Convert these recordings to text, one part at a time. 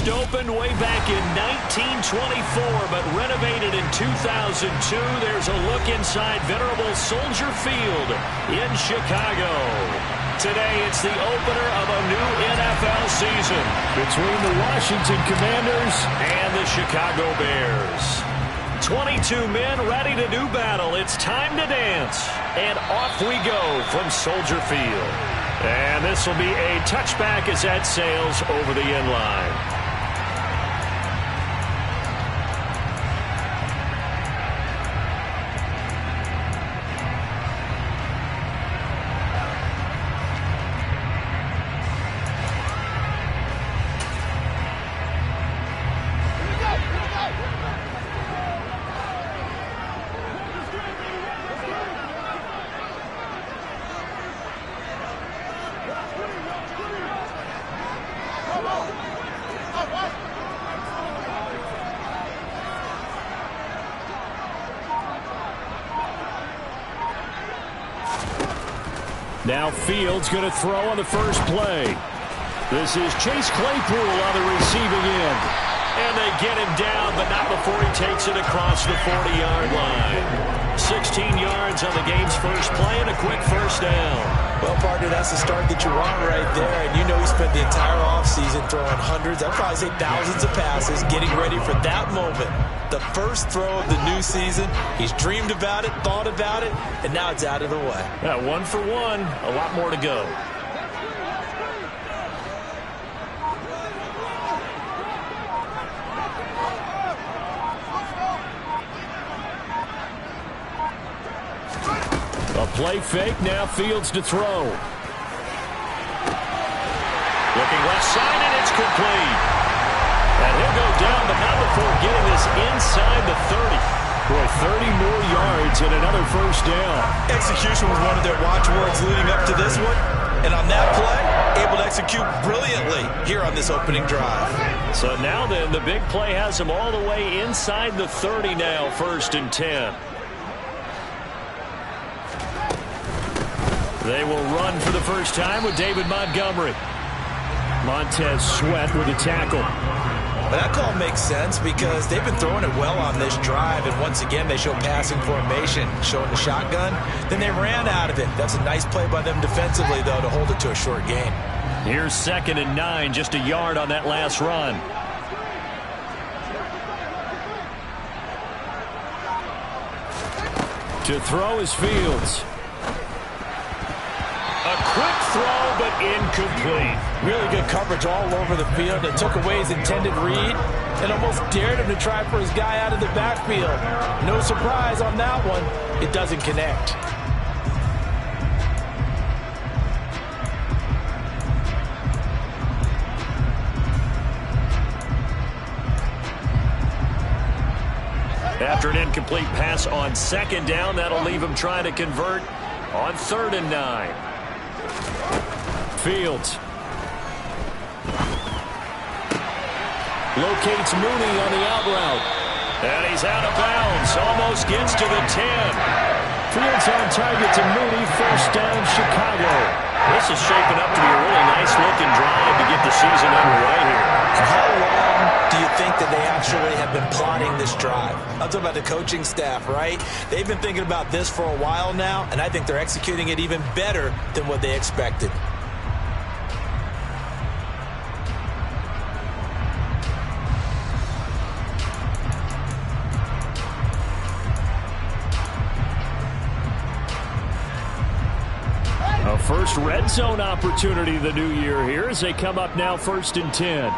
first opened way back in 1924, but renovated in 2002. There's a look inside venerable Soldier Field in Chicago. Today, it's the opener of a new NFL season between the Washington Commanders and the Chicago Bears. 22 men ready to do battle. It's time to dance. And off we go from Soldier Field. And this will be a touchback as that sails over the end line. Now Fields going to throw on the first play. This is Chase Claypool on the receiving end. And they get him down, but not before he takes it across the 40-yard line. 16 yards on the game's first play and a quick first down. Well, partner, that's the start that you want right there. And you know he spent the entire offseason throwing hundreds, I'd probably say thousands of passes, getting ready for that moment. The first throw of the new season. He's dreamed about it, thought about it, and now it's out of the way. Yeah, 1 for 1, a lot more to go. A play fake, now Fields to throw. Looking left side, and it's complete. And he'll go down, but not before getting this inside the 30. Boy, 30 more yards and another first down. Execution was one of their watchwords leading up to this one. And on that play, able to execute brilliantly here on this opening drive. So now then, the big play has them all the way inside the 30 now, 1st and 10. They will run for the first time with David Montgomery. Montez Sweat with a tackle. But that call makes sense because they've been throwing it well on this drive, and once again they show passing formation, showing the shotgun. Then they ran out of it. That's a nice play by them defensively, though, to hold it to a short gain. Here's 2nd and 9, just a yard on that last run. To throw is Fields. A quick throw, but incomplete. Really good coverage all over the field. It took away his intended read and almost dared him to try for his guy out of the backfield. No surprise on that one. It doesn't connect. After an incomplete pass on 2nd down, that'll leave him trying to convert on 3rd and 9. Fields locates Mooney on the out route. And he's out of bounds. Almost gets to the 10. Fields on target to Mooney. First down, Chicago. This is shaping up to be a really nice-looking drive to get the season underway here. How long do you think that they actually have been plotting this drive? I'm talking about the coaching staff, right? They've been thinking about this for a while now, and I think they're executing it even better than what they expected. A first red zone opportunity the new year here as they come up now 1st and 10.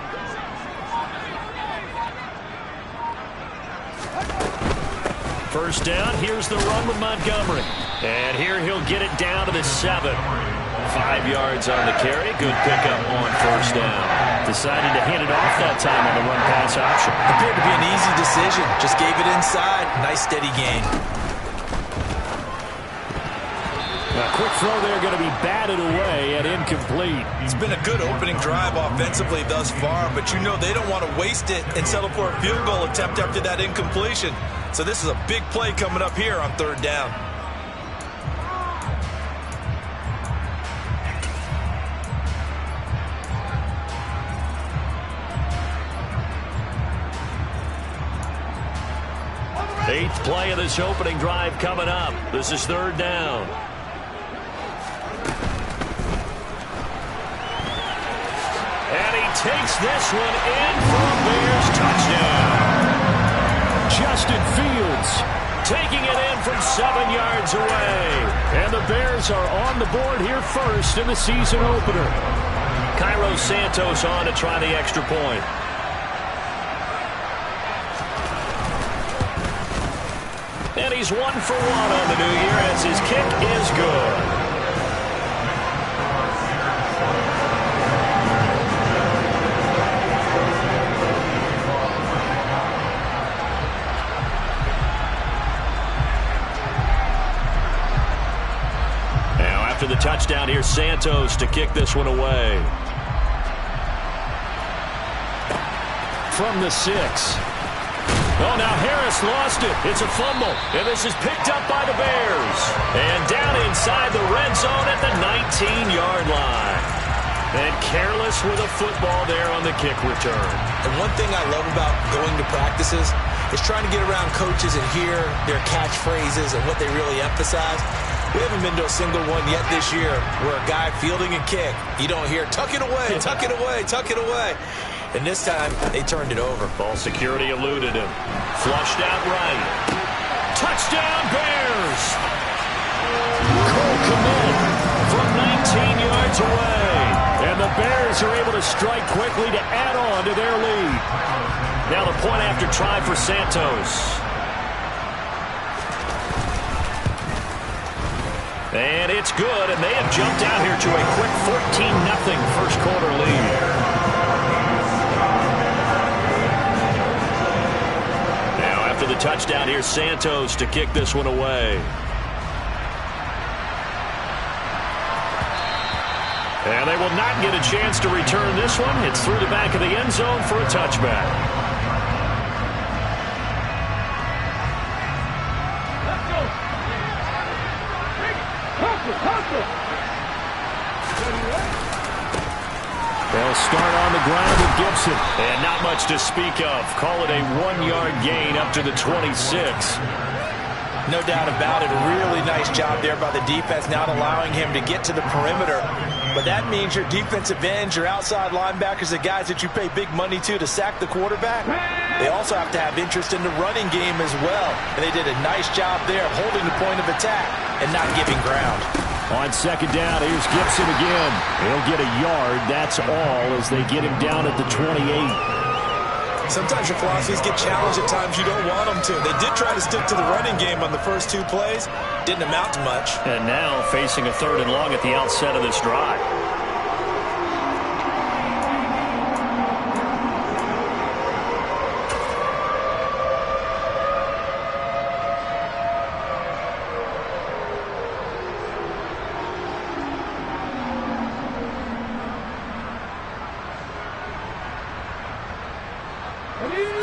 First down, here's the run with Montgomery. And here he'll get it down to the 7. 5 yards on the carry. Good pickup on 1st down. Decided to hand it off that time on the run-pass option. Appeared to be an easy decision. Just gave it inside. Nice steady gain. A quick throw there going to be batted away and incomplete. It's been a good opening drive offensively thus far, but you know they don't want to waste it and settle for a field goal attempt after that incompletion. So this is a big play coming up here on 3rd down. 8th play of this opening drive coming up. This is 3rd down. And he takes this one in for a Bears touchdown. Justin Fields taking it in from 7 yards away. And the Bears are on the board here first in the season opener. Cairo Santos on to try the extra point. And he's 1 for 1 on the new year as his kick is good. After the touchdown, here's Santos to kick this one away. From the 6. Oh, now Harris lost it. It's a fumble, and this is picked up by the Bears. And down inside the red zone at the 19-yard line. And careless with a football there on the kick return. And one thing I love about going to practices is trying to get around coaches and hear their catchphrases and what they really emphasize. We haven't been to a single one yet this year where a guy fielding a kick, you don't hear, tuck it away, tuck it away, tuck it away. And this time, they turned it over. Ball security eluded him. Flushed out right. Touchdown, Bears! Cole Kmet from 19 yards away. And the Bears are able to strike quickly to add on to their lead. Now the point after try for Santos. And it's good, and they have jumped out here to a quick 14-0 first quarter lead. Now after the touchdown, here's Santos to kick this one away. And they will not get a chance to return this one. It's through the back of the end zone for a touchback. They'll start on the ground with Gibson. And not much to speak of. Call it a 1-yard gain up to the 26. No doubt about it. A really nice job there by the defense, not allowing him to get to the perimeter. But that means your defensive ends, your outside linebackers, the guys that you pay big money to sack the quarterback, they also have to have interest in the running game as well. And they did a nice job there of holding the point of attack and not giving ground. On second down, here's Gibson again. He'll get a yard, that's all, as they get him down at the 28. Sometimes your philosophies get challenged at times you don't want them to. They did try to stick to the running game on the first 2 plays. Didn't amount to much. And now facing a 3rd and long at the outset of this drive.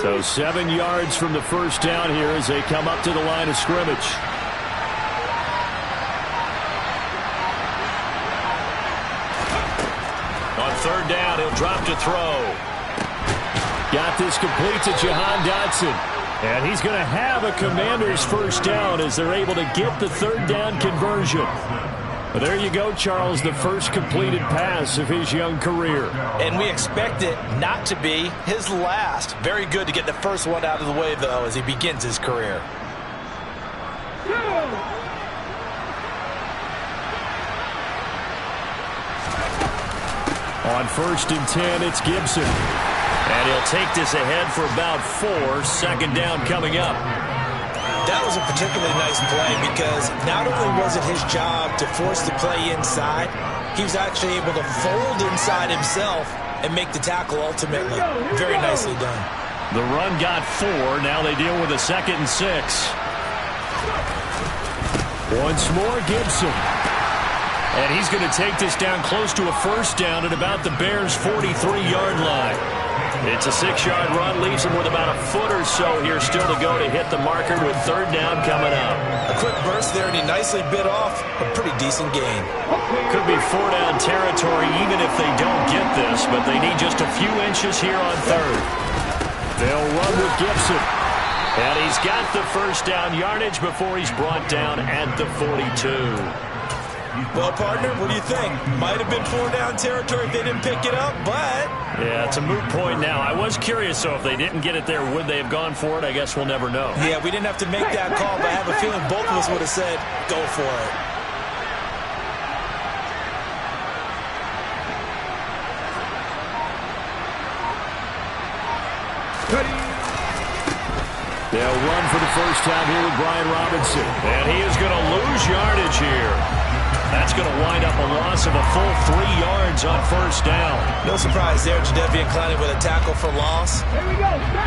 So 7 yards from the first down here as they come up to the line of scrimmage. On 3rd down, he'll drop to throw. Got this complete to Jahan Dotson. And he's going to have a Commanders first down as they're able to get the 3rd down conversion. Well, there you go, Charles, the first completed pass of his young career. And we expect it not to be his last. Very good to get the first one out of the way, though, as he begins his career. On 1st and 10, it's Gibson. And he'll take this ahead for about 4. Second down coming up. That was a particularly nice play because not only was it his job to force the play inside, he was actually able to fold inside himself and make the tackle ultimately. Very nicely done. The run got 4. Now they deal with a 2nd and 6. Once more, Gibson. And he's going to take this down close to a first down at about the Bears' 43-yard line. It's a 6-yard run, leaves him with about a foot or so here still to go to hit the marker with 3rd down coming up. A quick burst there, and he nicely bit off a pretty decent gain. Could be 4-down territory even if they don't get this, but they need just a few inches here on 3rd. They'll run with Gibson. And he's got the first down yardage before he's brought down at the 42. Well, partner, what do you think? Might have been 4-down territory if they didn't pick it up, but... Yeah, it's a moot point now. I was curious, so if they didn't get it there, would they have gone for it? I guess we'll never know. Yeah, we didn't have to make that call, but I have a feeling both of us would have said, go for it. They'll run for the first time here with Brian Robinson. And he is going to lose yardage here. That's going to wind up a loss of a full 3 yards on first down. No surprise there, Jadeveon Clowney with a tackle for loss.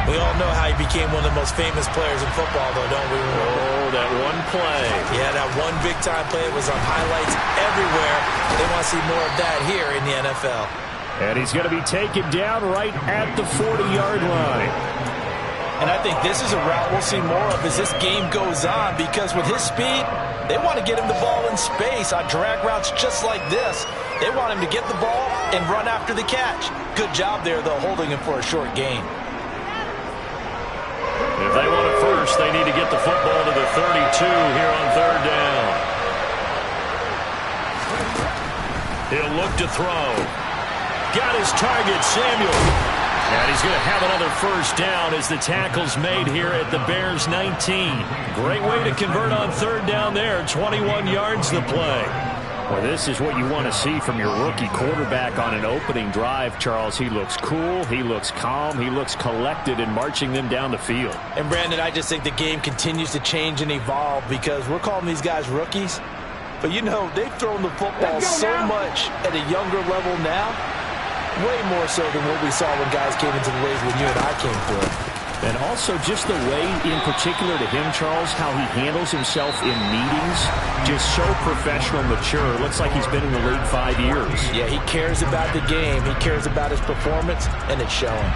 We all know how he became one of the most famous players in football, though, don't we? Oh, that one play. Yeah, that one big-time play was on highlights everywhere. They want to see more of that here in the NFL. And he's going to be taken down right at the 40-yard line. And I think this is a route we'll see more of as this game goes on, because with his speed, they want to get him the ball in space on drag routes just like this. They want him to get the ball and run after the catch. Good job there, though, holding him for a short gain. If they want it first, they need to get the football to the 32 here on third down. He'll look to throw. Got his target, Samuel. And he's going to have another first down as the tackle's made here at the Bears 19. Great way to convert on third down there. 21 yards the play. Well, this is what you want to see from your rookie quarterback on an opening drive, Charles. He looks cool. He looks calm. He looks collected in marching them down the field. And, Brandon, I just think the game continues to change and evolve because we're calling these guys rookies. But, you know, they've thrown the football so much at a younger level now. Way more so than what we saw when guys came into the league when you and I came through. And also just the way, in particular to him, Charles, how he handles himself in meetings. Just so professional, mature. Looks like he's been in the league 5 years. Yeah, he cares about the game. He cares about his performance, and it's showing.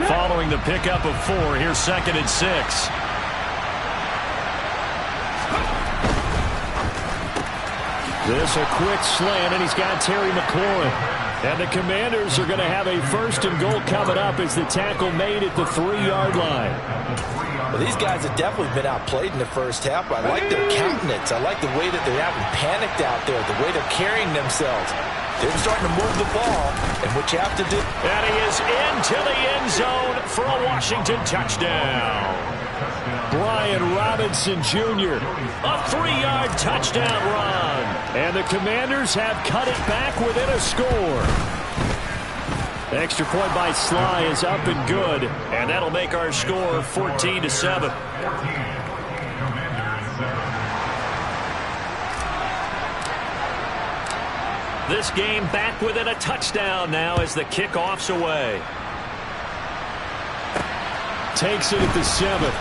Following the pickup of 4, here's 2nd and 6. This a quick slant, and he's got Terry McLaurin. And the Commanders are going to have a 1st and goal coming up as the tackle made at the 3-yard line. Well, these guys have definitely been outplayed in the first half. I like their countenance. I like the way that they haven't panicked out there, the way they're carrying themselves. They're starting to move the ball, and what you have to do... And he is into the end zone for a Washington touchdown. Brian Robinson Jr., a 3-yard touchdown run. And the Commanders have cut it back within a score. Extra point by Sly is up and good, and that'll make our score 14-7. This game back within a touchdown now as the kickoff's away. Takes it at the 7.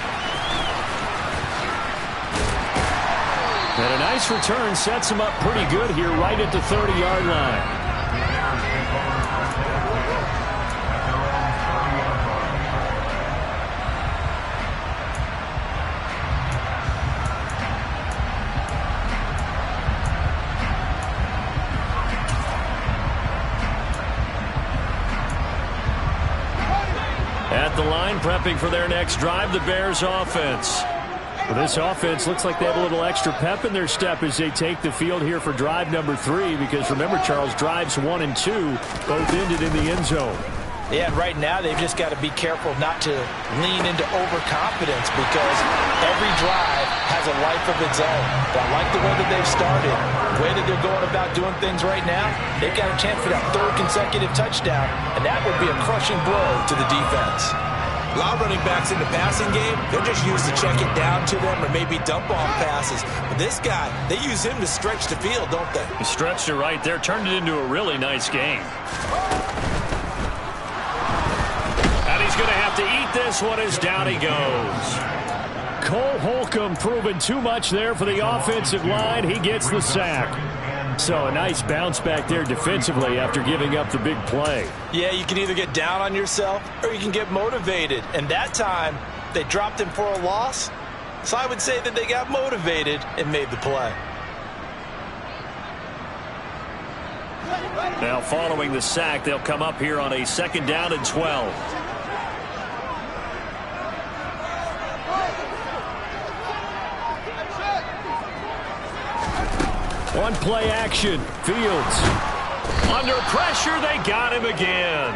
And a nice return sets him up pretty good here right at the 30-yard line. At the line, prepping for their next drive, the Bears offense. Well, this offense looks like they have a little extra pep in their step as they take the field here for drive number 3, because remember, Charles, drives 1 and 2 both ended in the end zone. Yeah, right now they've just got to be careful not to lean into overconfidence, because every drive has a life of its own. But I like the way that they've started, the way that they're going about doing things right now. They've got a chance for that 3rd consecutive touchdown, and that would be a crushing blow to the defense. A lot of running backs in the passing game, they're just used to check it down to them or maybe dump off passes. But this guy, they use him to stretch the field, don't they? He stretched it right there, turned it into a really nice game. And he's going to have to eat this one as down he goes. Cole Holcomb proving too much there for the offensive line. He gets the sack. So a nice bounce back there defensively after giving up the big play. Yeah, you can either get down on yourself or you can get motivated. And that time, they dropped him for a loss. So I would say that they got motivated and made the play. Now following the sack, they'll come up here on a 2nd down and 12. One play action. Fields. Under pressure, they got him again.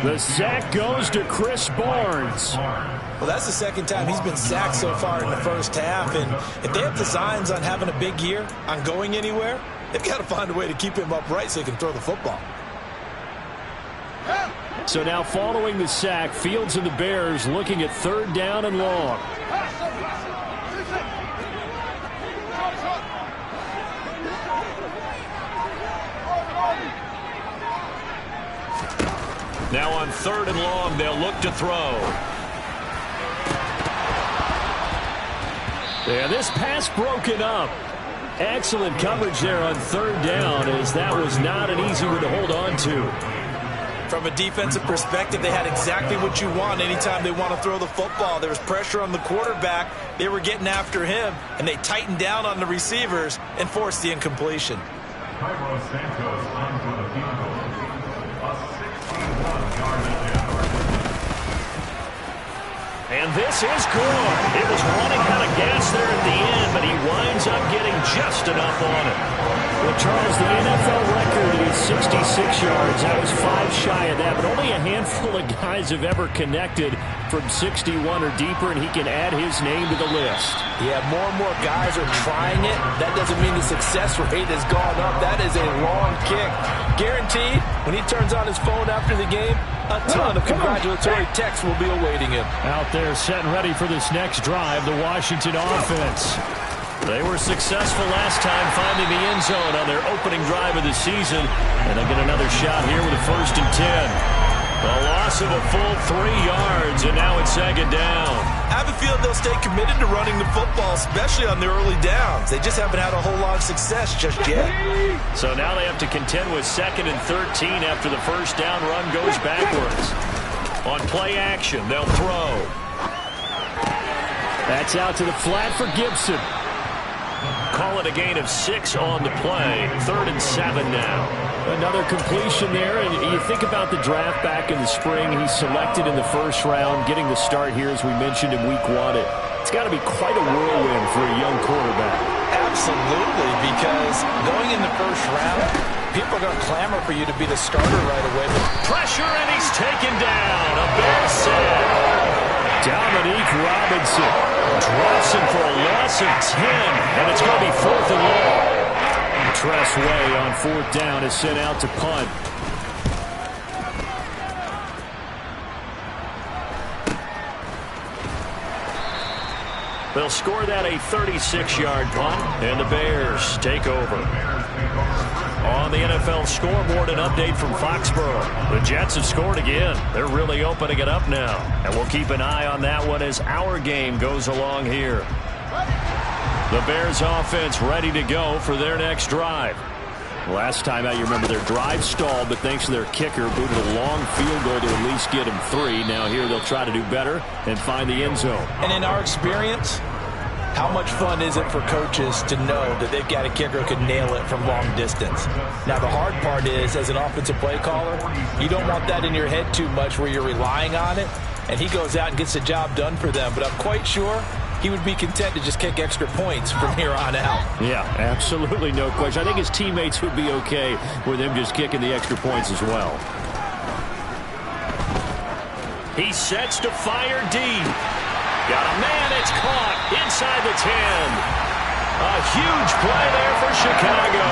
The sack goes to Chris Barnes. Well, that's the 2nd time he's been sacked so far in the first half. And if they have designs on having a big year, on going anywhere, they've got to find a way to keep him upright so he can throw the football. So now following the sack, Fields and the Bears looking at 3rd down and long. Now on 3rd and long, they'll look to throw. Yeah, this pass broken up. Excellent coverage there on 3rd down, as that was not an easy one to hold on to. From a defensive perspective, they had exactly what you want anytime they want to throw the football. There was pressure on the quarterback. They were getting after him, and they tightened down on the receivers and forced the incompletion. And this is good. It was running out of gas there at the end, but he winds up getting just enough on it. Well, Charles, the NFL record is 66 yards. That was 5 shy of that, but only a handful of guys have ever connected from 61 or deeper, and he can add his name to the list. Yeah, more and more guys are trying it. That doesn't mean the success rate has gone up. That is a long kick. Guaranteed, when he turns on his phone after the game, a ton of congratulatory texts will be awaiting him. Out there setting ready for this next drive, the Washington offense. They were successful last time finding the end zone on their opening drive of the season, and they'll get another shot here with a 1st and 10. A loss of a full 3 yards, and now it's 2nd down. I have a feeling they'll stay committed to running the football, especially on the early downs. They just haven't had a whole lot of success just yet. So now they have to contend with 2nd and 13 after the 1st down run goes backwards. On play action, they'll throw. That's out to the flat for Gibson. Call it a gain of 6 on the play. 3rd and 7 now. Another completion there, and you think about the draft back in the spring. He's selected in the 1st round, getting the start here, as we mentioned in week 1. It's got to be quite a whirlwind for a young quarterback. Absolutely, because going in the 1st round, people are going to clamor for you to be the starter right away. Pressure, and he's taken down. A Bears sack. Dominique Robinson drops him for a loss of 10, and it's going to be 4th and long. Tress Way on 4th down is sent out to punt. They'll score that a 36-yard punt, and the Bears take over. On the NFL scoreboard, an update from Foxborough. The Jets have scored again. They're really opening it up now, and we'll keep an eye on that one as our game goes along here. The Bears offense ready to go for their next drive. Last time out, you remember their drive stalled, but thanks to their kicker, booted a long field goal to at least get them 3. Now here they'll try to do better and find the end zone. And in our experience, how much fun is it for coaches to know that they've got a kicker who can nail it from long distance? Now the hard part is, as an offensive play caller, you don't want that in your head too much where you're relying on it, and he goes out and gets the job done for them. But I'm quite sure he would be content to just kick extra points from here on out. Yeah, absolutely, no question. I think his teammates would be okay with him just kicking the extra points as well. He sets to fire deep. Got a man, it's caught inside the 10. A huge play there for Chicago.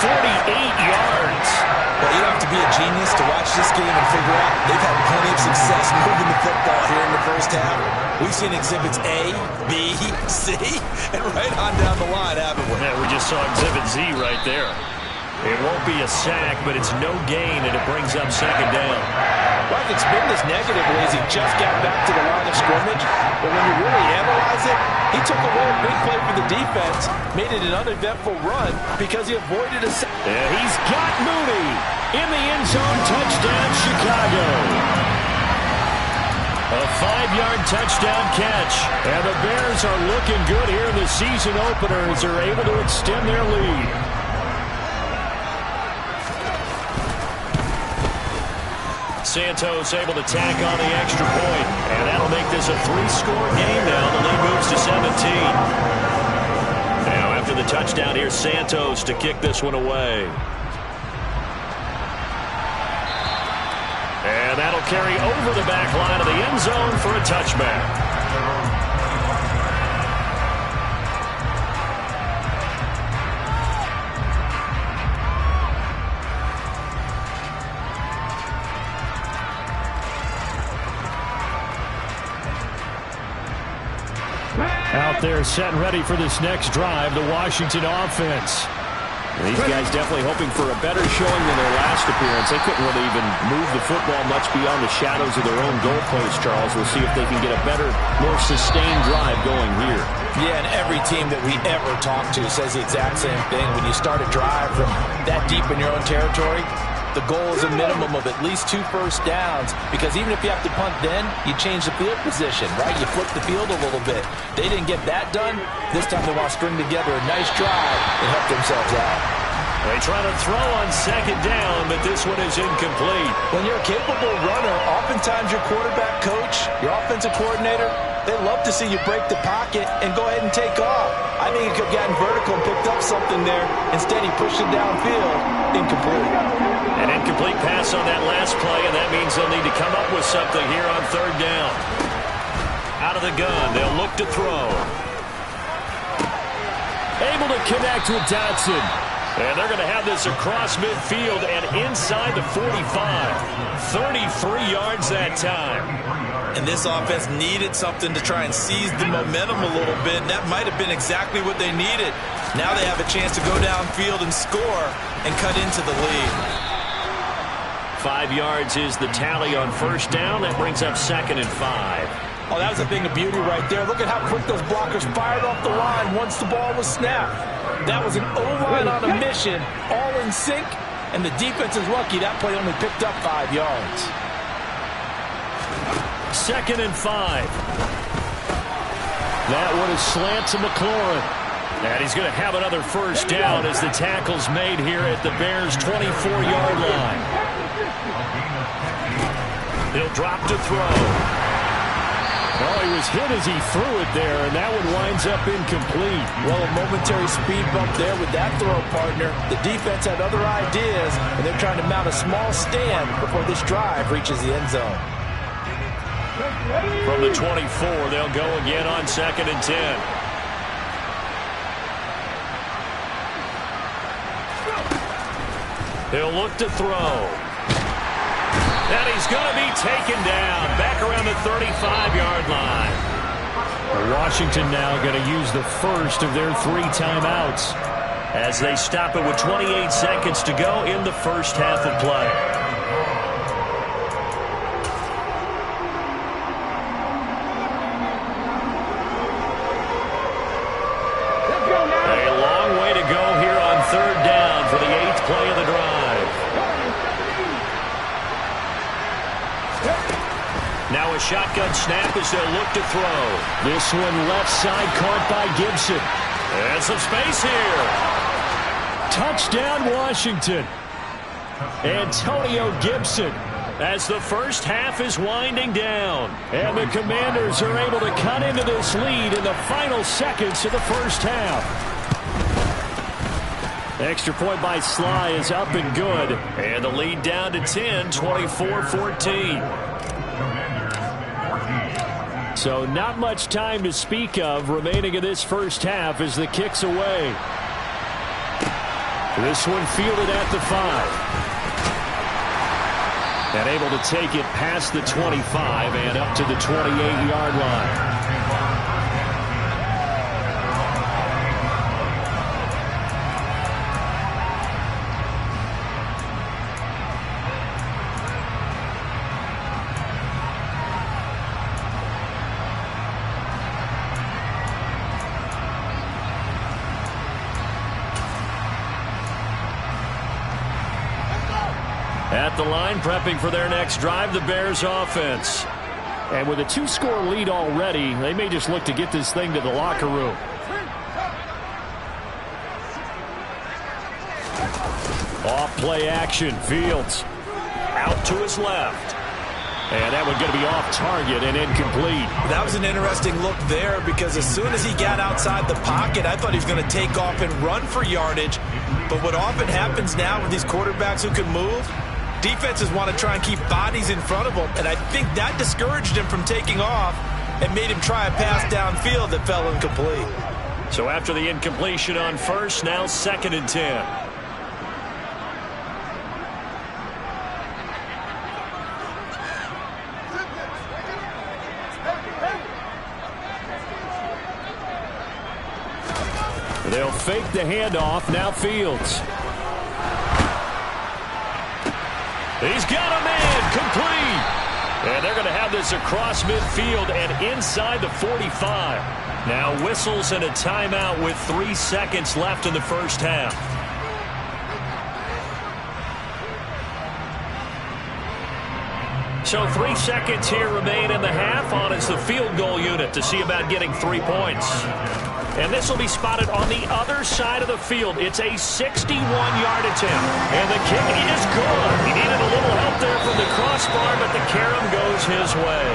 48 yards. Well, you don't have to be a genius to watch this game and figure out they've had plenty of success moving the football here in the 1st half. We've seen exhibits A, B, C, and right on down the line, haven't we? Yeah, we just saw exhibit Z right there. It won't be a sack, but it's no gain, and it brings up second down. Well, it's been this negatively as he just got back to the line of scrimmage. But when you really analyze it, he took away a big play for the defense, made it an uneventful run because he avoided a sack. And he's got Mooney in the end zone. Touchdown, Chicago. A 5-yard touchdown catch. And the Bears are looking good here in the season opener as they're able to extend their lead. Santos able to tack on the extra point. And that'll make this a 3-score game now. The lead moves to 17. Now after the touchdown, here's Santos to kick this one away. And that'll carry over the back line of the end zone for a touchback. Out there set and ready for this next drive, the Washington offense. These guys definitely hoping for a better showing than their last appearance. They couldn't really even move the football much beyond the shadows of their own goalpost, Charles. We'll see if they can get a better, more sustained drive going here. Yeah, and every team that we ever talk to says the exact same thing. When you start a drive from that deep in your own territory, the goal is a minimum of at least 2 first downs, because even if you have to punt then, you change the field position, right? You flip the field a little bit. They didn't get that done. This time they want to string together a nice drive and help themselves out. They try to throw on second down, but this one is incomplete. When you're a capable runner, oftentimes your quarterback coach, your offensive coordinator, they love to see you break the pocket and go ahead and take off. I think he could have gotten vertical and picked up something there. Instead, he pushed it downfield. Incomplete. An incomplete pass on that last play, and that means they'll need to come up with something here on third down. Out of the gun, they'll look to throw. Able to connect with Dotson. And they're going to have this across midfield and inside the 45. 33 yards that time. And this offense needed something to try and seize the momentum a little bit, and that might have been exactly what they needed. Now they have a chance to go downfield and score and cut into the lead. 5 yards is the tally on first down. That brings up 2nd and 5. Oh, that was a thing of beauty right there. Look at how quick those blockers fired off the line once the ball was snapped. That was an O-line on a mission, all in sync, and the defense is lucky that play only picked up 5 yards. 2nd and 5. That one is slant to McLaurin. And he's going to have another first down as the tackle's made here at the Bears' 24-yard line. He'll drop to throw. Oh, he was hit as he threw it there, and that one winds up incomplete. Well, a momentary speed bump there with that throw, partner. The defense had other ideas, and they're trying to mount a small stand before this drive reaches the end zone. From the 24, they'll go again on 2nd and 10. He'll look to throw. And he's going to be taken down back around the 35-yard line. Washington now going to use the first of their 3 timeouts as they stop it with 28 seconds to go in the first half of play. A long way to go here on third down for the 8th play of the drive. Now a shotgun snap as they'll look to throw. This one left side caught by Gibson. And some space here. Touchdown, Washington. Antonio Gibson as the first half is winding down. And the Commanders are able to cut into this lead in the final seconds of the first half. Extra point by Sly is up and good. And the lead down to 10, 24-14. So not much time to speak of remaining in this first half as the kick's away. This one fielded at the 5. And able to take it past the 25 and up to the 28-yard line. At the line, prepping for their next drive, the Bears offense. And with a 2-score lead already, they may just look to get this thing to the locker room. Off play action, Fields. Out to his left. And that one's going to be off target and incomplete. That was an interesting look there because as soon as he got outside the pocket, I thought he was going to take off and run for yardage. But what often happens now with these quarterbacks who can move, defenses want to try and keep bodies in front of them. And I think that discouraged him from taking off and made him try a pass downfield that fell incomplete. So after the incompletion on first, now 2nd and 10. They'll fake the handoff. Now Fields. He's got a man. Complete. And they're going to have this across midfield and inside the 45. Now whistles and a timeout with 3 seconds left in the first half. So 3 seconds here remain in the half. On is the field goal unit to see about getting 3 points. And this will be spotted on the other side of the field. It's a 61-yard attempt. And the kick is good. He needed a little help there from the crossbar, but the carom goes his way.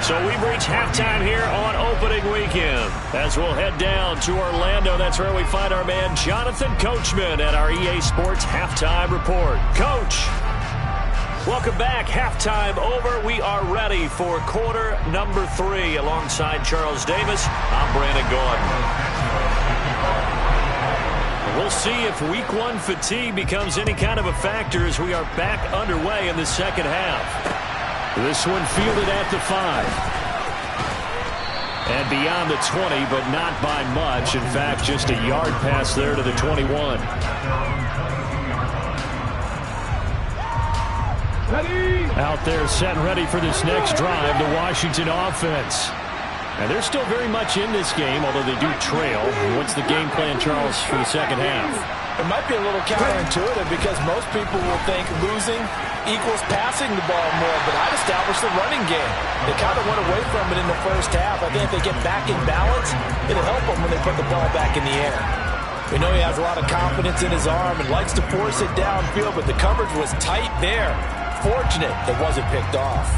So we've reached halftime here on opening weekend. As we'll head down to Orlando, that's where we find our man Jonathan Coachman at our EA Sports Halftime Report. Coach, welcome back. Halftime over. We are ready for quarter number 3. Alongside Charles Davis, I'm Brandon Gordon. We'll see if week 1 fatigue becomes any kind of a factor as we are back underway in the second half. This one fielded at the 5. And beyond the 20, but not by much. In fact, just a yard pass there to the 21. Out there set and ready for this next drive, the Washington offense. And they're still very much in this game, although they do trail. What's the game plan, Charles, for the second half? It might be a little counterintuitive because most people will think losing equals passing the ball more, but I'd establish the running game. They kind of went away from it in the first half. I think if they get back in balance, it'll help them when they put the ball back in the air. We know he has a lot of confidence in his arm and likes to force it downfield, but the coverage was tight there. Fortunate it wasn't picked off.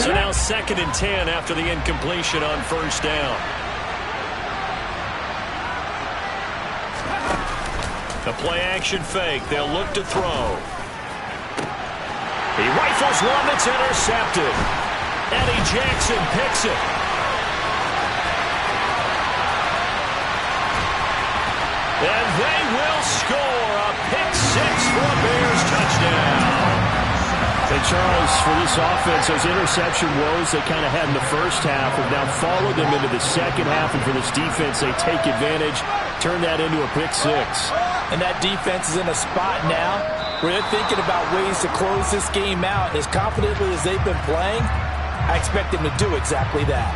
So now 2nd and 10 after the incompletion on first down. The play action fake. They'll look to throw. He rifles one that's intercepted. Eddie Jackson picks it. And they will score a pick-6 for a Bears touchdown. And Charles, for this offense, those interception woes they kind of had in the first half have now followed them into the second half. And for this defense, they take advantage, turn that into a pick-6. And that defense is in a spot now where they're thinking about ways to close this game out. And as confidently as they've been playing, I expect them to do exactly that.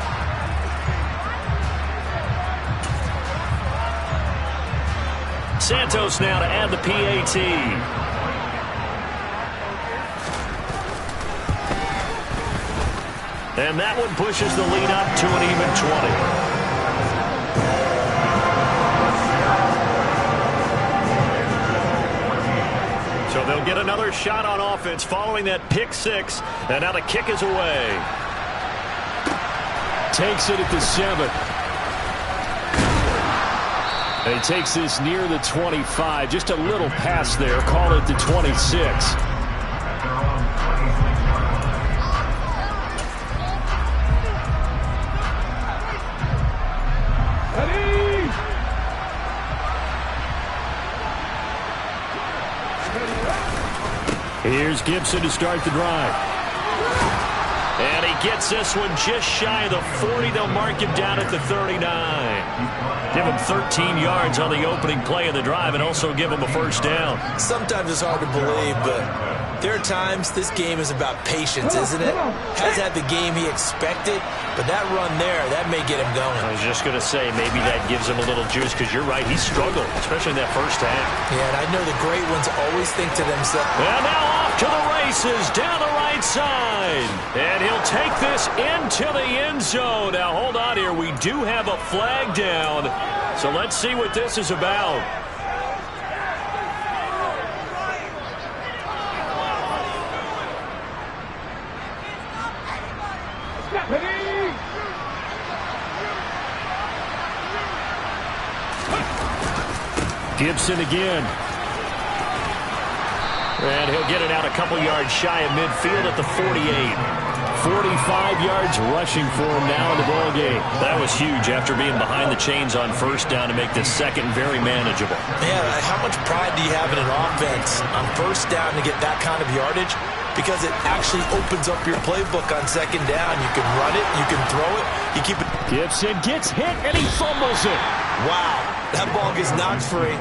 Santos now to add the PAT. And that one pushes the lead up to an even 20. So they'll get another shot on offense following that pick-6. And now the kick is away. Takes it at the 7. And he takes this near the 25. Just a little pass there. Call it the 26. Here's Gibson to start the drive. And he gets this one just shy of the 40. They'll mark him down at the 39. Give him 13 yards on the opening play of the drive and also give him a first down. Sometimes it's hard to believe, but There are times this game is about patience, isn't it? Has had the game he expected, but that run there, that may get him going. I was just going to say, maybe that gives him a little juice, because you're right, he struggled, especially in that first half. Yeah, and I know the great ones always think to themselves. And now off to the races, down the right side. And he'll take this into the end zone. Now, hold on here. We do have a flag down, so let's see what this is about. Gibson again. And he'll get it out a couple yards shy of midfield at the 48. 45 yards rushing for him now in the ball game. That was huge after being behind the chains on first down to make this second very manageable. Man, how much pride do you have in an offense on first down to get that kind of yardage? Because it actually opens up your playbook on second down. You can run it, you can throw it, you keep it. Gibson gets hit and he fumbles it. Wow, that ball gets knocked free,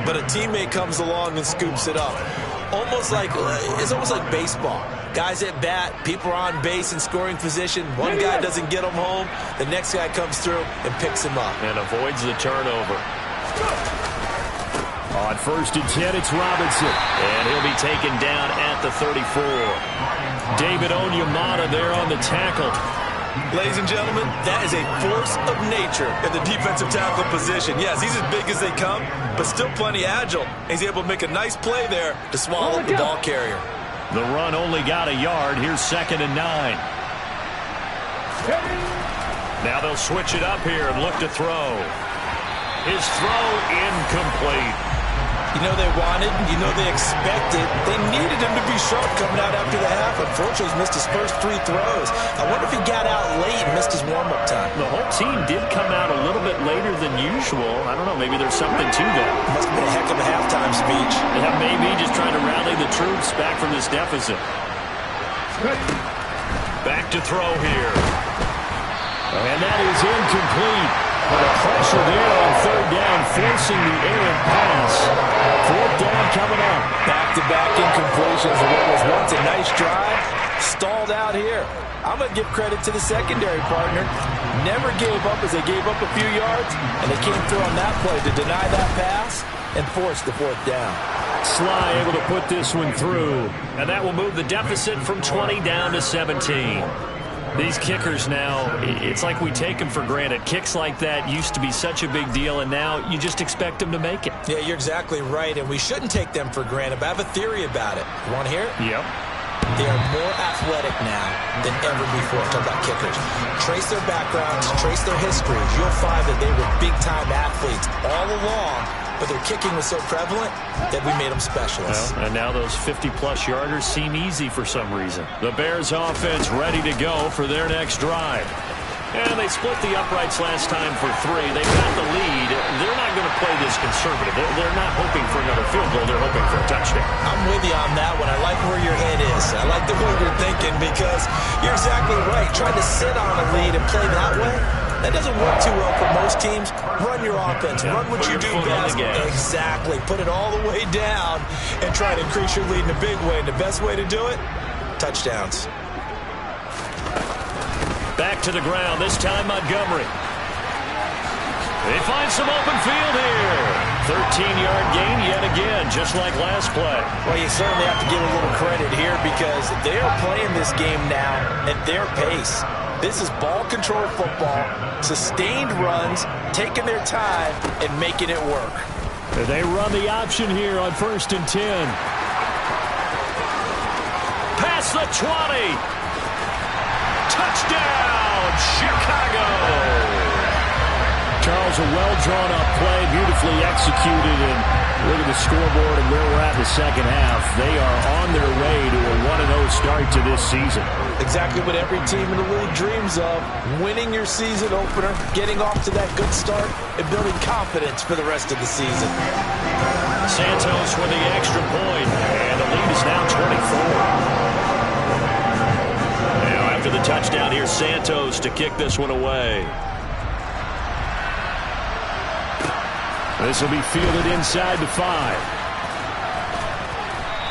but a teammate comes along and scoops it up. It's almost like baseball. Guys at bat, people are on base in scoring position. One guy doesn't get him home, the next guy comes through and picks him up. And avoids the turnover. On 1st and 10, it's Robinson. And he'll be taken down at the 34. David Onyemata there on the tackle. Ladies and gentlemen, that is a force of nature in the defensive tackle position. Yes, he's as big as they come, but still plenty agile. He's able to make a nice play there to swallow up the ball carrier. The run only got a yard. Here's 2nd and 9. Now they'll switch it up here and look to throw. His throw incomplete. You know they wanted, you know they expected. They needed him to be sharp coming out after the half. Unfortunately, he's missed his first 3 throws. I wonder if he got out late and missed his warm-up time. The whole team did come out a little bit later than usual. I don't know, maybe there's something to that. Must have been a heck of a halftime speech. Yeah, maybe just trying to rally the troops back from this deficit. Back to throw here. And that is incomplete. But a pressure there on 3rd down, forcing the errant pass. 4th down coming up. Back-to-back incompletions. What was once a nice drive, stalled out here. I'm going to give credit to the secondary partner. Never gave up as they gave up a few yards, and they came through on that play to deny that pass and force the 4th down. Sly able to put this one through. And that will move the deficit from 20 down to 17. These kickers now, it's like we take them for granted. Kicks like that used to be such a big deal, and now you just expect them to make it. Yeah, you're exactly right, and we shouldn't take them for granted, but I have a theory about it. You want to hear it? Yep. They are more athletic now than ever before. I'm talking about kickers. Trace their backgrounds, trace their histories. You'll find that they were big-time athletes all along, but their kicking was so prevalent that we made them specialists. Well, and now those 50-plus yarders seem easy for some reason. The Bears offense ready to go for their next drive. And they split the uprights last time for 3. They got the lead. They're not going to play this conservative. They're not hoping for another field goal. They're hoping for a touchdown. I'm with you on that one. I like where your head is. I like the way you're thinking because you're exactly right. Trying to sit on a lead and play that way, that doesn't work too well for most teams. Run your offense. Run what you do best. Exactly. Put it all the way down and try to increase your lead in a big way. And the best way to do it, touchdowns. Back to the ground, this time Montgomery. They find some open field here. 13-yard gain yet again, just like last play. Well, you certainly have to give a little credit here because they are playing this game now at their pace. This is ball control football, sustained runs, taking their time, and making it work. They run the option here on 1st and 10. Past the 20. Touchdown, Chicago! Charles, a well-drawn-up play, beautifully executed, and look at the scoreboard and where we're at in the second half. They are on their way to a 1-0 start to this season. Exactly what every team in the league dreams of, winning your season opener, getting off to that good start, and building confidence for the rest of the season. Santos with the extra point, and the lead is now 24. After the touchdown, here's Santos to kick this one away. This will be fielded inside the 5.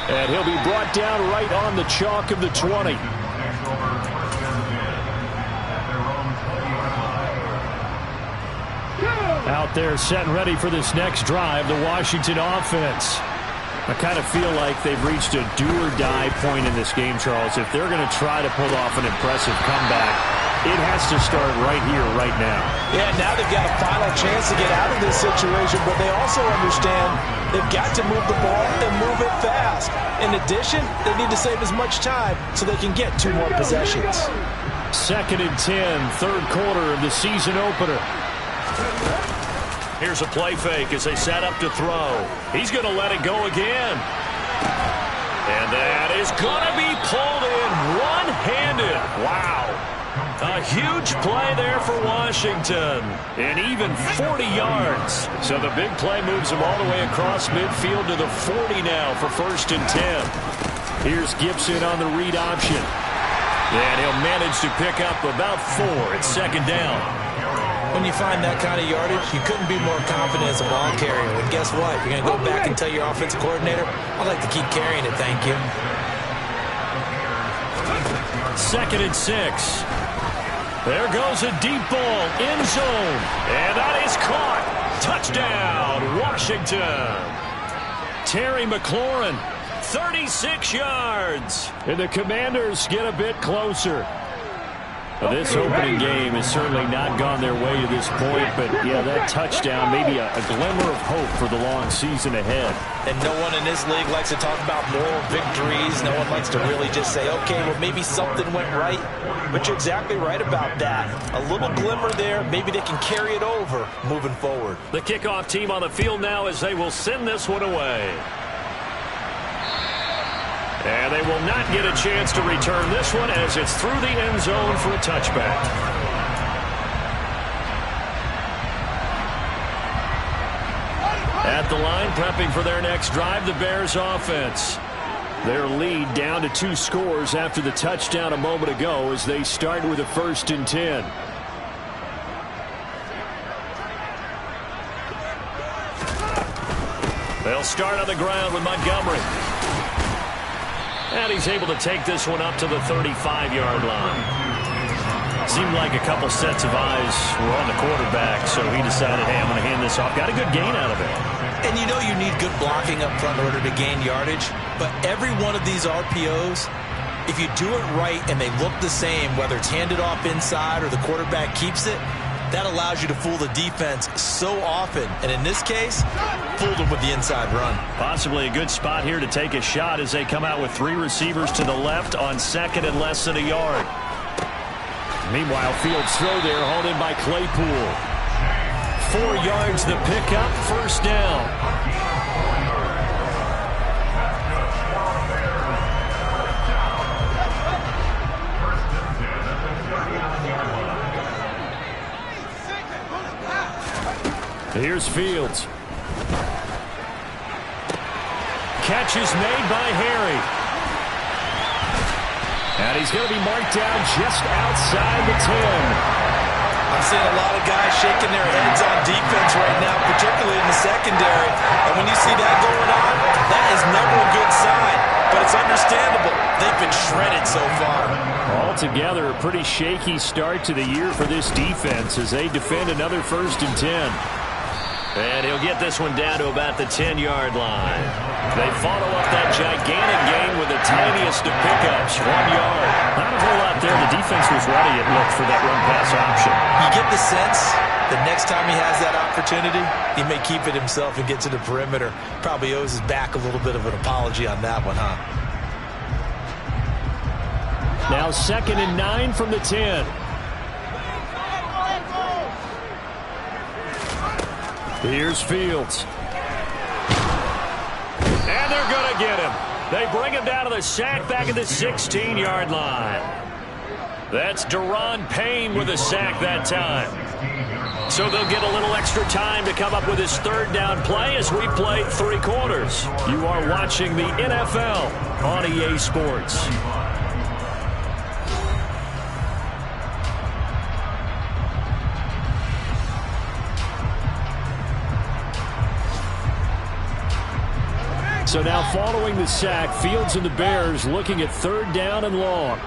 And he'll be brought down right on the chalk of the 20. Out there set and ready for this next drive, the Washington offense. I kind of feel like they've reached a do-or-die point in this game, Charles. If they're going to try to pull off an impressive comeback, it has to start right here, right now. Yeah, now they've got a final chance to get out of this situation, but they also understand they've got to move the ball and move it fast. In addition, they need to save as much time so they can get 2 more possessions. 2nd and 10, third quarter of the season opener. Here's a play fake as they set up to throw. He's going to let it go again. And that is going to be pulled in one-handed. Wow. A huge play there for Washington. And even 40 yards. So the big play moves them all the way across midfield to the 40 now for 1st and 10. Here's Gibson on the read option. And he'll manage to pick up about 4 at 2nd down. When you find that kind of yardage, you couldn't be more confident as a ball carrier. And guess what? You're going to go back and tell your offensive coordinator, I'd like to keep carrying it, thank you. 2nd and 6. There goes a deep ball, end zone. And that is caught. Touchdown, Washington. Terry McLaurin, 36 yards. And the Commanders get a bit closer. This opening game has certainly not gone their way to this point, but yeah, that touchdown, maybe a glimmer of hope for the long season ahead. And no one in this league likes to talk about moral victories. No one likes to really just say, okay, well, maybe something went right. But you're exactly right about that. A little glimmer there. Maybe they can carry it over moving forward. The kickoff team on the field now as they will send this one away. And they will not get a chance to return this one as it's through the end zone for a touchback. At the line, prepping for their next drive, the Bears offense. Their lead down to 2 scores after the touchdown a moment ago as they start with a 1st and 10. They'll start on the ground with Montgomery. And he's able to take this one up to the 35-yard line. Seemed like a couple sets of eyes were on the quarterback, so he decided, hey, I'm going to hand this off. Got a good gain out of it. And you know you need good blocking up front in order to gain yardage. But every one of these RPOs, if you do it right and they look the same, whether it's handed off inside or the quarterback keeps it, that allows you to fool the defense so often. And in this case, fooled them with the inside run. Possibly a good spot here to take a shot as they come out with 3 receivers to the left on 2nd and less than a yard. Meanwhile, Fields throw there, hauled in by Claypool. 4 yards the pickup, 1st down. Here's Fields. Catch is made by Harry. And he's going to be marked down just outside the 10. I'm seeing a lot of guys shaking their heads on defense right now, particularly in the secondary. And when you see that going on, that is never a good sign. But it's understandable. They've been shredded so far. Altogether, a pretty shaky start to the year for this defense as they defend another 1st and 10. And he'll get this one down to about the 10-yard line. They follow up that gigantic gain with the tiniest of pickups, 1 yard. Not a whole lot there. The defense was ready, it looked, for that run-pass option. You get the sense the next time he has that opportunity, he may keep it himself and get to the perimeter. Probably owes his back a little bit of an apology on that one, huh? Now 2nd and 9 from the 10. Here's Fields. And they're going to get him. They bring him down to the sack back at the 16-yard line. That's Daron Payne with a sack that time. So they'll get a little extra time to come up with his 3rd down play as we play 3 quarters. You are watching the NFL on EA Sports. So now following the sack, Fields and the Bears looking at 3rd down and long.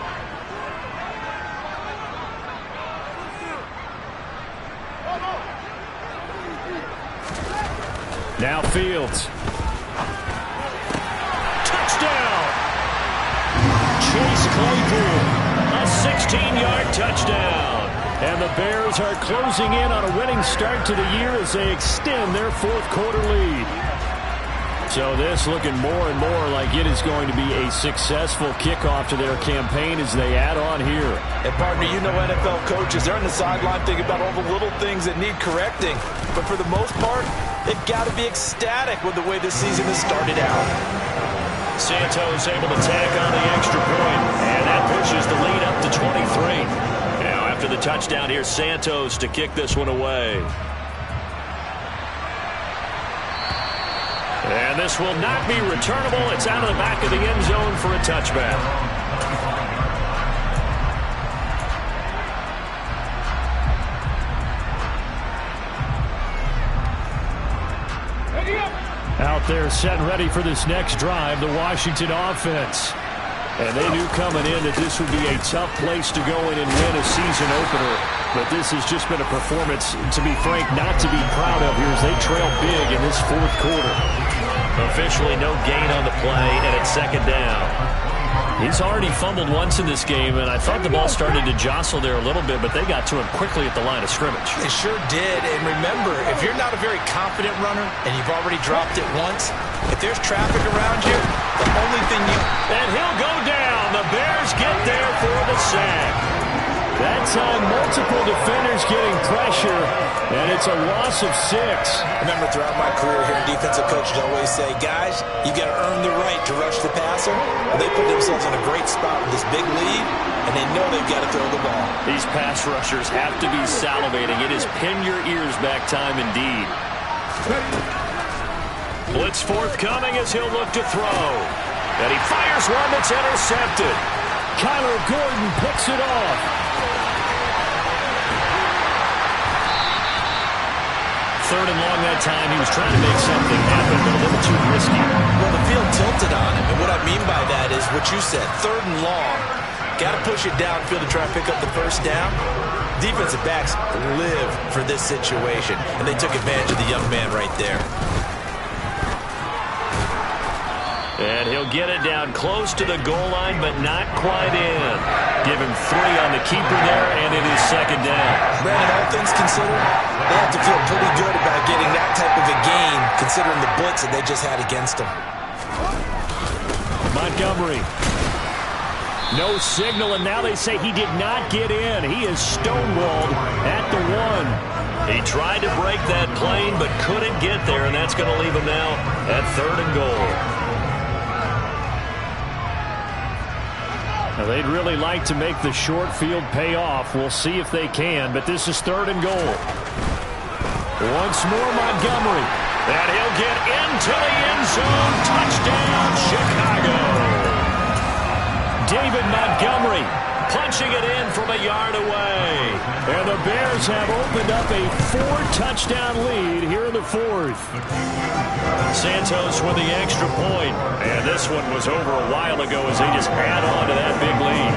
Now Fields. Touchdown! Chase Claypool, a 16-yard touchdown. And the Bears are closing in on a winning start to the year as they extend their 4th quarter lead. So this looking more and more like it is going to be a successful kickoff to their campaign as they add on here. And partner, you know NFL coaches, they're on the sideline thinking about all the little things that need correcting. But for the most part, they've got to be ecstatic with the way this season has started out. Santos able to tack on the extra point, and that pushes the lead up to 23. Now after the touchdown, here's Santos to kick this one away. And this will not be returnable. It's out of the back of the end zone for a touchback. Out there set and ready for this next drive, the Washington offense. And they knew coming in that this would be a tough place to go in and win a season opener. But this has just been a performance, to be frank, not to be proud of here as they trail big in this 4th quarter. Officially no gain on the play, and it's 2nd down. He's already fumbled once in this game, and I thought the ball started to jostle there a little bit, but they got to him quickly at the line of scrimmage. They sure did. And remember, if you're not a very confident runner and you've already dropped it once, if there's traffic around you, the only thing you... And he'll go down. The Bears get there for the sack. That time, multiple defenders getting pressure, and it's a loss of 6. Remember, throughout my career here, defensive coaches always say, guys, you got to earn the right to rush the passer. Well, they put themselves in a great spot with this big lead, and they know they've got to throw the ball. These pass rushers have to be salivating. It is pin your ears back time indeed. Blitz forthcoming as he'll look to throw. And he fires one that's intercepted. Kyler Gordon picks it off. 3rd and long that time. He was trying to make something happen, but a little too risky. Well, the field tilted on him, and what I mean by that is what you said, 3rd and long. Got to push it downfield to try and pick up the 1st down. Defensive backs live for this situation, and they took advantage of the young man right there. And he'll get it down close to the goal line, but not quite in. Give him 3 on the keeper there, and it is 2nd down. Brandon, all things considered, they have to feel pretty good about getting that type of a gain, considering the blitz that they just had against them. Montgomery. No signal, and now they say he did not get in. He is stonewalled at the 1. He tried to break that plane, but couldn't get there, and that's going to leave him now at 3rd and goal. Now, they'd really like to make the short field pay off. We'll see if they can, but this is 3rd and goal. Once more, Montgomery. And he'll get into the end zone. Touchdown, Chicago. David Montgomery punching it in from a yard away. And the Bears have opened up a 4-touchdown lead here in the 4th. Santos with the extra point. And this one was over a while ago as they just add on to that big lead.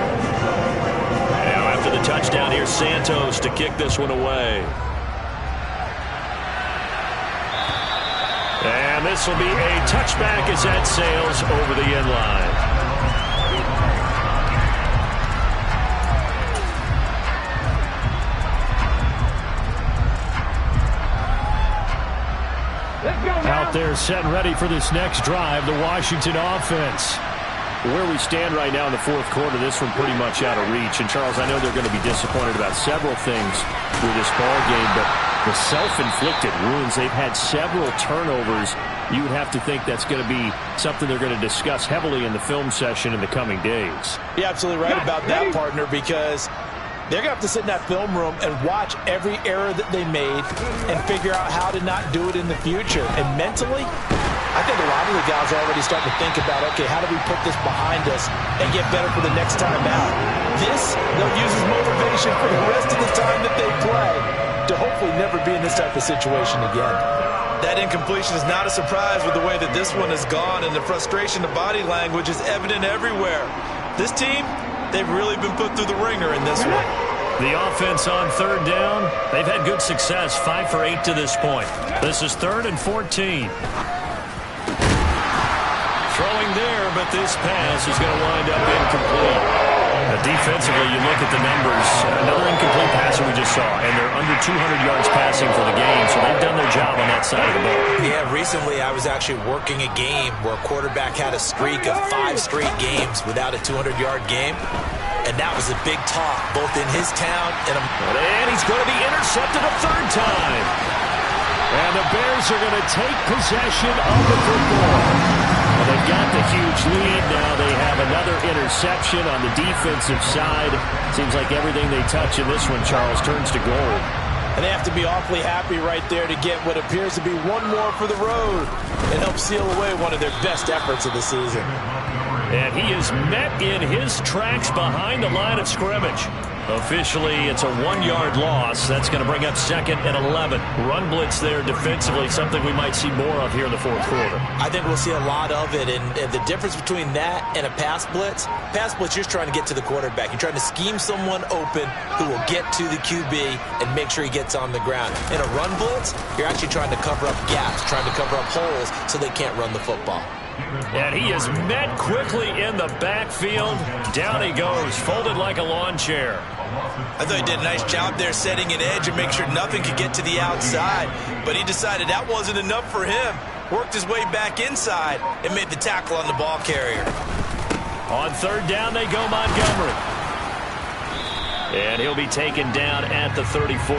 Now after the touchdown, here's Santos to kick this one away. And this will be a touchback as that sails over the end line. Out there set and ready for this next drive, the Washington offense. Where we stand right now in the 4th quarter, this one pretty much out of reach. And, Charles, I know they're going to be disappointed about several things with this ball game, but the self-inflicted wounds, they've had several turnovers. You would have to think that's going to be something they're going to discuss heavily in the film session in the coming days. You're absolutely right about that, partner, because they're going to have to sit in that film room and watch every error that they made and figure out how to not do it in the future. And mentally, I think a lot of the guys are already starting to think about, okay, how do we put this behind us and get better for the next time out? This, they'll use as motivation for the rest of the time that they play to hopefully never be in this type of situation again. That incompletion is not a surprise with the way that this one has gone, and the frustration, the body language is evident everywhere. This team, they've really been put through the ringer in this one. The offense on third down, they've had good success, 5 for 8 to this point. This is 3rd and 14. Throwing there, but this pass is going to wind up incomplete. Defensively, you look at the numbers, another incomplete passer we just saw, and they're under 200 yards passing for the game, so they've done their job on that side of the ball. Yeah, recently I was actually working a game where a quarterback had a streak of 5 straight games without a 200-yard game, and that was a big talk, both in his town and he's going to be intercepted a 3rd time. And the Bears are going to take possession of the football. Well, they've got the huge lead. Now they have another interception on the defensive side. Seems like everything they touch in this one, Charles, turns to gold. And they have to be awfully happy right there to get what appears to be one more for the road and help seal away one of their best efforts of the season. And he is met in his tracks behind the line of scrimmage. Officially, it's a 1-yard loss. That's going to bring up 2nd and 11. Run blitz there defensively, something we might see more of here in the 4th quarter. I think we'll see a lot of it, and the difference between that and a pass blitz, you're just trying to get to the quarterback. You're trying to scheme someone open who will get to the QB and make sure he gets on the ground. In a run blitz, you're actually trying to cover up gaps, trying to cover up holes so they can't run the football. And he is met quickly in the backfield. Down he goes, folded like a lawn chair. I thought he did a nice job there setting an edge and make sure nothing could get to the outside. But he decided that wasn't enough for him. Worked his way back inside and made the tackle on the ball carrier. On 3rd down, they go Montgomery. And he'll be taken down at the 34.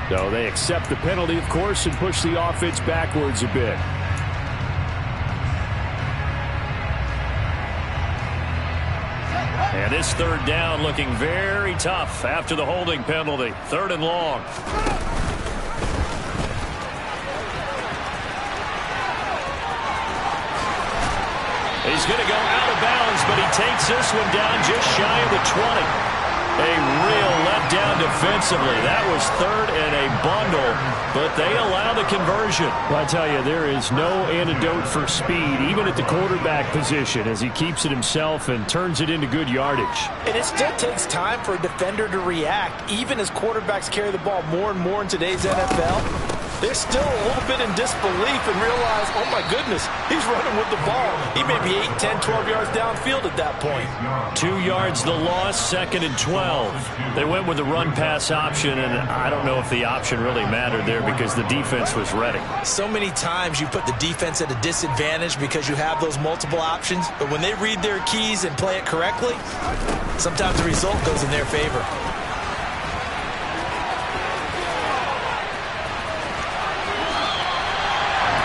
So they accept the penalty, of course, and push the offense backwards a bit. And this 3rd down looking very tough after the holding penalty. 3rd and long. He's going to go out of bounds, but he takes this one down just shy of the 20. A real letdown defensively. That was 3rd and a bundle, but they allow the conversion. Well, I tell you, there is no antidote for speed, even at the quarterback position, as he keeps it himself and turns it into good yardage. And it still takes time for a defender to react, even as quarterbacks carry the ball more and more in today's NFL. They're still a little bit in disbelief and realize, oh my goodness, he's running with the ball. He may be 8, 10, 12 yards downfield at that point. 2 yards the loss, 2nd and 12. They went with the run-pass option, and I don't know if the option really mattered there because the defense was ready. So many times you put the defense at a disadvantage because you have those multiple options, but when they read their keys and play it correctly, sometimes the result goes in their favor.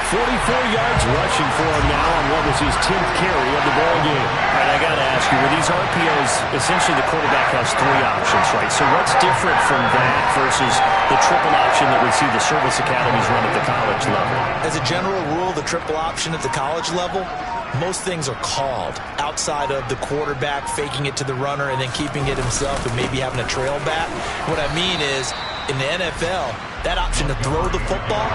44 yards rushing for him now on what was his 10th carry of the ball game. All right, I got to ask you, with these RPOs, essentially the quarterback has 3 options, right? So what's different from that versus the triple option that we see the service academies run at the college level? As a general rule, the triple option at the college level, most things are called outside of the quarterback faking it to the runner and then keeping it himself and maybe having a trail back. What I mean is, in the NFL, that option to throw the football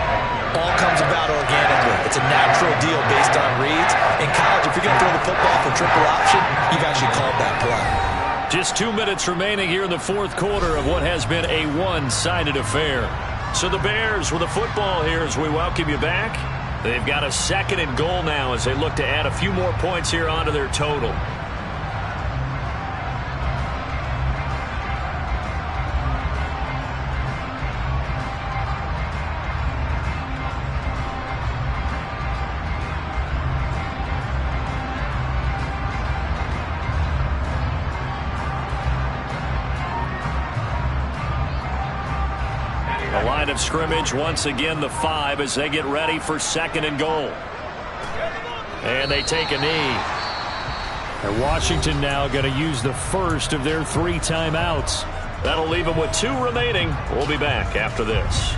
all comes about organically. It's a natural deal based on reads. In college, if you're going to throw the football for triple option, you've actually called that play. Just 2 minutes remaining here in the 4th quarter of what has been a one-sided affair. So the Bears with the football here as we welcome you back. They've got a 2nd and goal now as they look to add a few more points here onto their total. The line of scrimmage once again the 5 as they get ready for 2nd and goal. And they take a knee. And Washington now going to use the first of their 3 timeouts. That'll leave them with 2 remaining. We'll be back after this.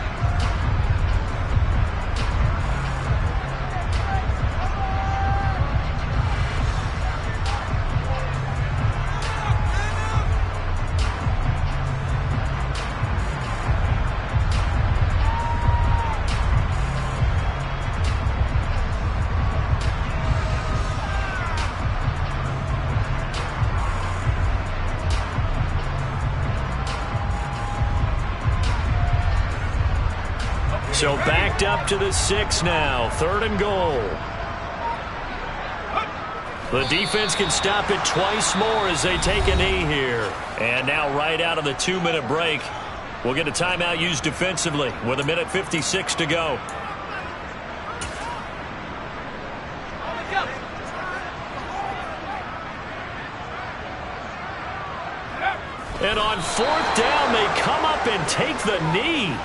So backed up to the 6 now. 3rd and goal. The defense can stop it twice more as they take a knee here. And now right out of the 2-minute break, we'll get a timeout used defensively with 1:56 to go. And on 4th down, they come up and take the knee.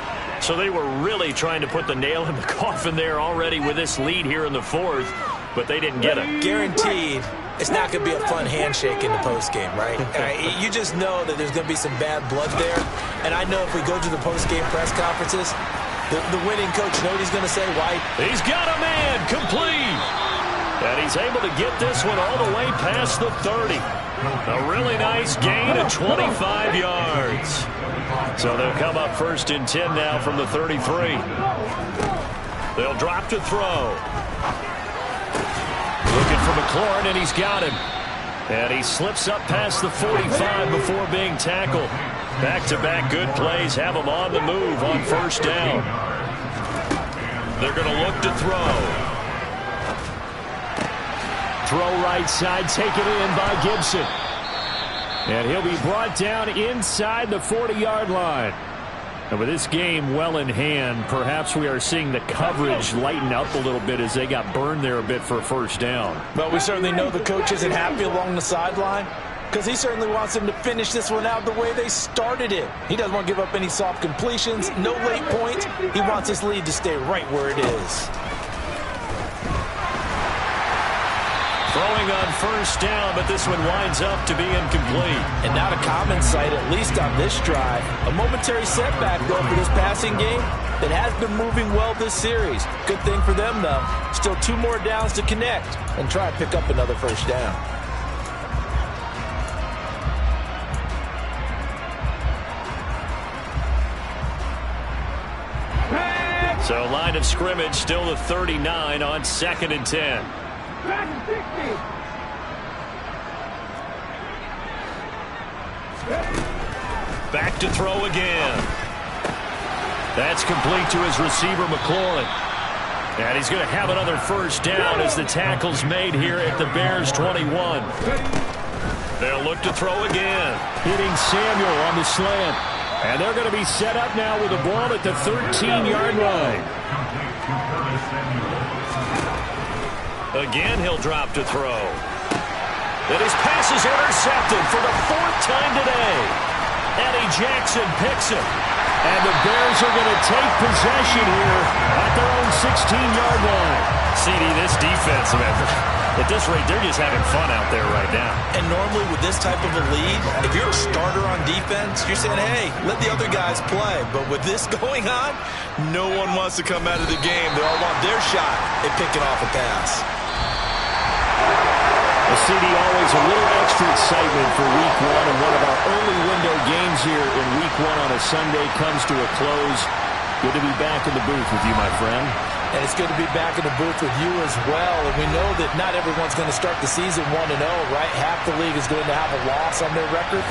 So they were really trying to put the nail in the coffin there already with this lead here in the 4th, but they didn't get it. Guaranteed, it's not going to be a fun handshake in the postgame, right? You just know that there's going to be some bad blood there. And I know if we go to the postgame press conferences, the winning coach, you know what he's going to say? Why? He's got a man complete. And he's able to get this one all the way past the 30. A really nice gain of 25 yards. So they'll come up 1st and 10 now from the 33. They'll drop to throw. Looking for McLaurin, and he's got him. And he slips up past the 45 before being tackled. Back-to-back good plays have him on the move on 1st down. They're going to look to throw. Throw right side, taken in by Gibson. And he'll be brought down inside the 40-yard line. And with this game well in hand, perhaps we are seeing the coverage lighten up a little bit as they got burned there a bit for a 1st down. Well, we certainly know the coach isn't happy along the sideline because he certainly wants them to finish this one out the way they started it. He doesn't want to give up any soft completions, no late points. He wants his lead to stay right where it is. Throwing on 1st down, but this one winds up to be incomplete. And not a common sight, at least on this drive. A momentary setback, though, for this passing game that has been moving well this series. Good thing for them, though. Still 2 more downs to connect and try to pick up another 1st down. So line of scrimmage still the 39 on 2nd and 10. Back to throw again. That's complete to his receiver, McLaurin. And he's going to have another 1st down as the tackle's made here at the Bears' 21. They'll look to throw again. Hitting Samuel on the slant. And they're going to be set up now with the ball at the 13-yard line. Again, he'll drop to throw. And his pass is intercepted for the 4th time today. Eddie Jackson picks it. And the Bears are going to take possession here at their own 16-yard line. CD, this defense, man, at this rate, they're just having fun out there right now. And normally with this type of a lead, if you're a starter on defense, you're saying, hey, let the other guys play. But with this going on, no one wants to come out of the game. They all want their shot at picking off a pass. The CD, always a little extra excitement for Week 1, and one of our early window games here in Week 1 on a Sunday comes to a close. Good to be back in the booth with you, my friend. And it's good to be back in the booth with you as well. And we know that not everyone's going to start the season 1-0, right? Half the league is going to have a loss on their record.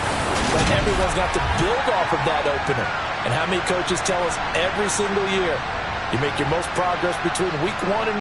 But everyone's got to build off of that opener. And how many coaches tell us every single year, you make your most progress between Week 1 and